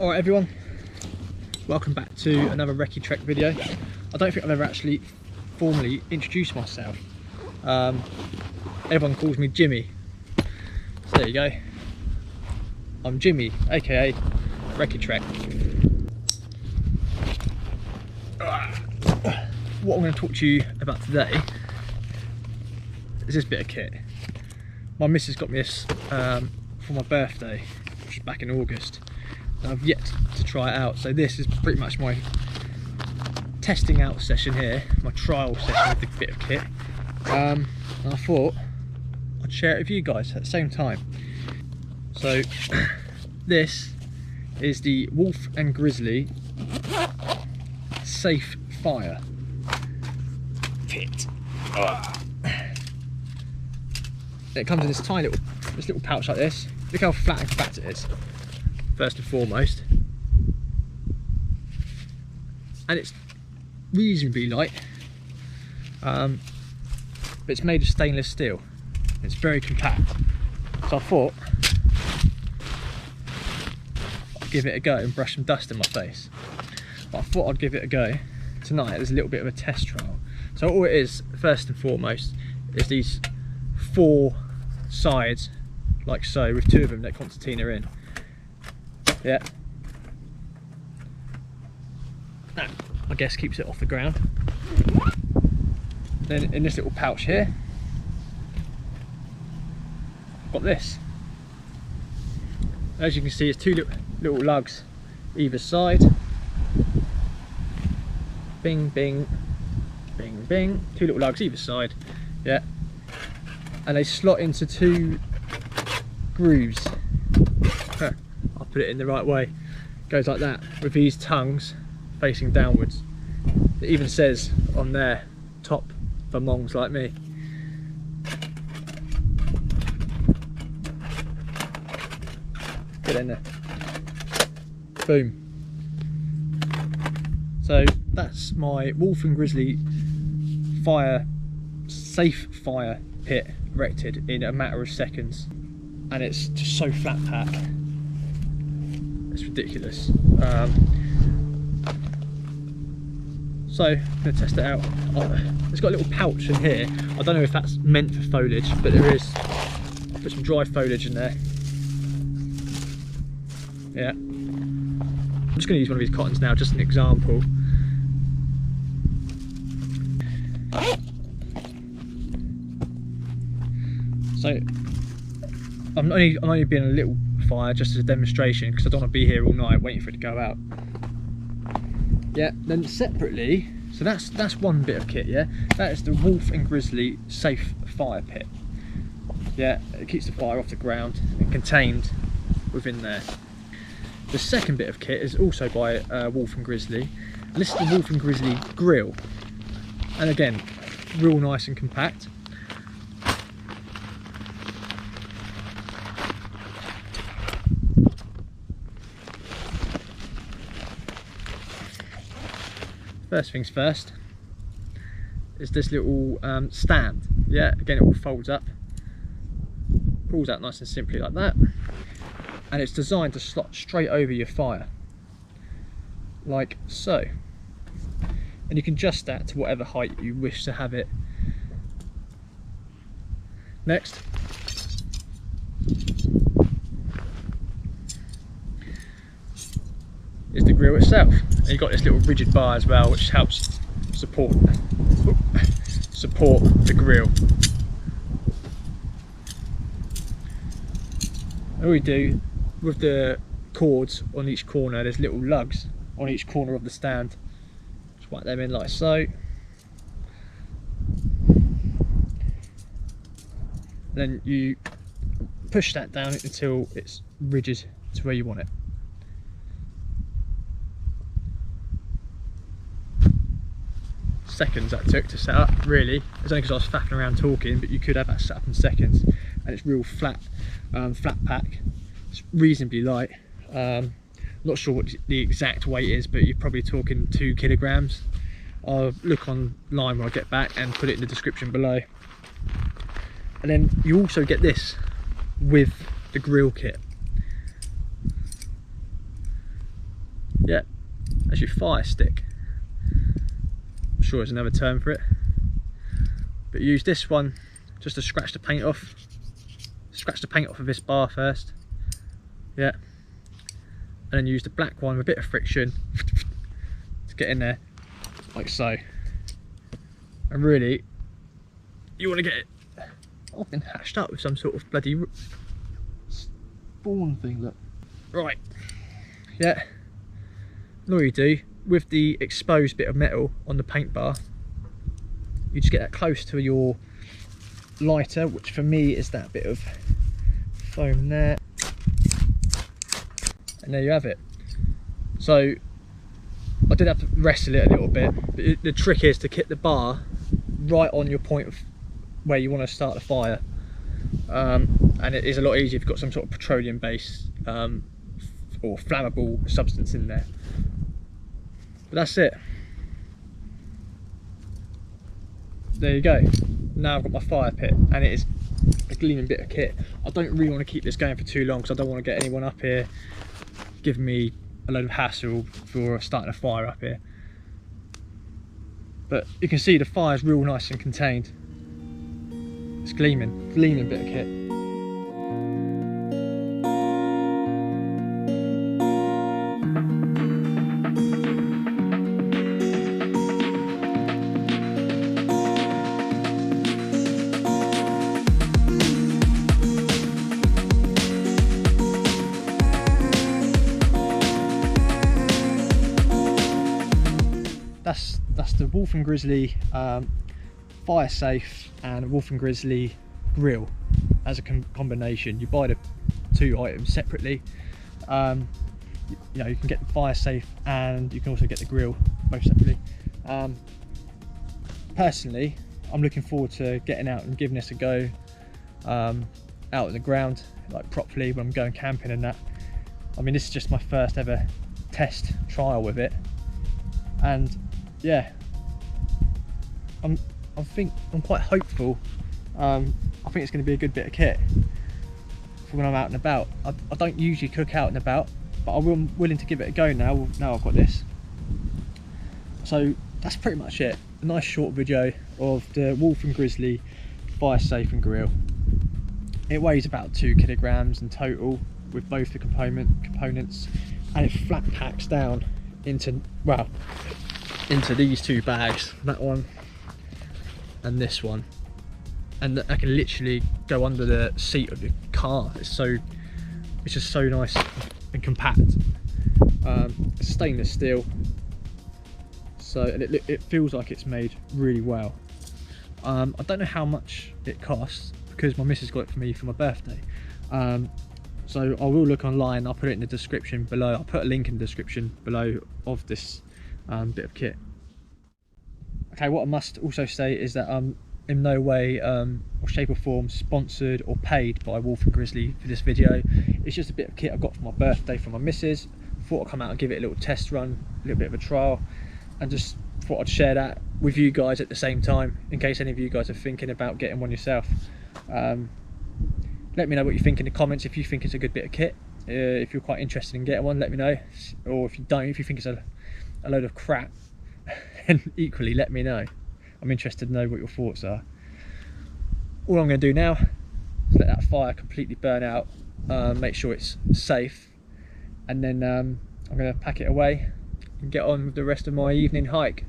Alright everyone, welcome back to another recce trek video. I don't think I've ever actually formally introduced myself. Everyone calls me Jimmy, so there you go. I'm Jimmy, aka Recce Trek. What I'm going to talk to you about today is this bit of kit. My missus got me this for my birthday, which was back in August. I've yet to try it out, so this is pretty much my testing out session here, my trial session with the bit of kit. And I thought I'd share it with you guys at the same time. So this is the Wolf and Grizzly Safe Fire Pit. It comes in this tiny little pouch like this. Look how flat and compact it is. First and foremost, and it's reasonably light, but it's made of stainless steel. It's very compact, so I thought I'd give it a go and brush some dust in my face. But I thought I'd give it a go tonight as a little bit of a test trial. So all it is, first and foremost, is these 4 sides like so, with 2 of them that concertina in. Yeah, that I guess keeps it off the ground. Then in this little pouch here, I've got this. As you can see, it's 2 little lugs either side. Bing, bing, bing, bing. 2 little lugs either side. Yeah, and they slot into 2 grooves. I'll put it in the right way. Goes like that, with these tongues facing downwards. It even says on there, top for mongs like me. Get in there. Boom. So that's my Wolf and Grizzly safe fire pit erected in a matter of seconds. And it's just so flat pack. It's ridiculous. So I'm going to test it out. It's got a little pouch in here. I don't know if that's meant for foliage, but there is. I'll put some dry foliage in there. Yeah. I'm just going to use one of these cottons now, just an example. So I'm only being a little fire just as a demonstration, because I don't want to be here all night waiting for it to go out. Yeah, then separately, so that's one bit of kit. Yeah, that is the Wolf and Grizzly Safe Fire Pit. Yeah, it keeps the fire off the ground and contained within there. The second bit of kit is also by Wolf and Grizzly, and this is the Wolf and Grizzly grill. And again, real nice and compact. First things first is this little stand. Yeah, again it all folds up, pulls out nice and simply like that, and it's designed to slot straight over your fire, like so. And you can adjust that to whatever height you wish to have it. Next, is the grill itself. And you've got this little rigid bar as well, which helps support the grill. And all we do with the cords on each corner, there's little lugs on each corner of the stand. Just whack them in like so. Then you push that down until it's rigid to where you want it. Seconds that took to set up, really. It's only because I was faffing around talking, but you could have that set up in seconds. And it's real flat pack. It's reasonably light. Not sure what the exact weight is, but you're probably talking 2 kilograms. I'll look online when I get back and put it in the description below. And then you also get this with the grill kit. Yeah, that's your fire stick. I'm sure there's another term for it, but use this one just to scratch the paint off. Scratch the paint off of this bar first, yeah, and then use the black one with a bit of friction to get in there, like so. And really, you want to get it often hashed up with some sort of bloody spawn thing, look. Right, yeah, and all you do with the exposed bit of metal on the paint bar, you just get that close to your lighter, which for me is that bit of foam there, and there you have it. So I did have to wrestle it a little bit, but the trick is to keep the bar right on your point of where you want to start the fire, and it is a lot easier if you've got some sort of petroleum based or flammable substance in there. But that's it. There you go. Now I've got my fire pit, and it is a gleaming bit of kit. I don't really want to keep this going for too long because I don't want to get anyone up here giving me a load of hassle for starting a fire up here. But you can see the fire's real nice and contained. It's gleaming bit of kit. That's the Wolf and Grizzly fire safe and Wolf and Grizzly grill as a combination. You buy the two items separately. You know, you can get the fire safe and you can also get the grill both separately. Personally, I'm looking forward to getting out and giving this a go out on the ground, like properly, when I'm going camping and that. I mean, this is just my first ever test trial with it, and yeah, I'm quite hopeful. I think it's going to be a good bit of kit for when I'm out and about. I don't usually cook out and about, but I'm willing to give it a go now I've got this. So that's pretty much it. A nice short video of the Wolf and Grizzly fire safe and grill. It weighs about 2 kilograms in total with both the components, and it flat packs down into, well, into these two bags, that one and this one, and I can literally go under the seat of the car. It's just so nice and compact. It's stainless steel, so and it feels like it's made really well. I don't know how much it costs because my missus got it for me for my birthday, so I will look online. I'll put it in the description below. I'll put a link in the description below of this bit of kit. Okay, what I must also say is that I'm in no way or shape or form sponsored or paid by Wolf and Grizzly for this video. It's just a bit of kit I got for my birthday from my missus. Thought I'd come out and give it a little test run, a little bit of a trial, and just thought I'd share that with you guys at the same time, in case any of you guys are thinking about getting one yourself. Let me know what you think in the comments. If you think it's a good bit of kit, if you're quite interested in getting one, let me know. Or if you don't, if you think it's a load of crap, and equally let me know. I'm interested to know what your thoughts are. All I'm going to do now is let that fire completely burn out, make sure it's safe, and then I'm going to pack it away and get on with the rest of my evening hike.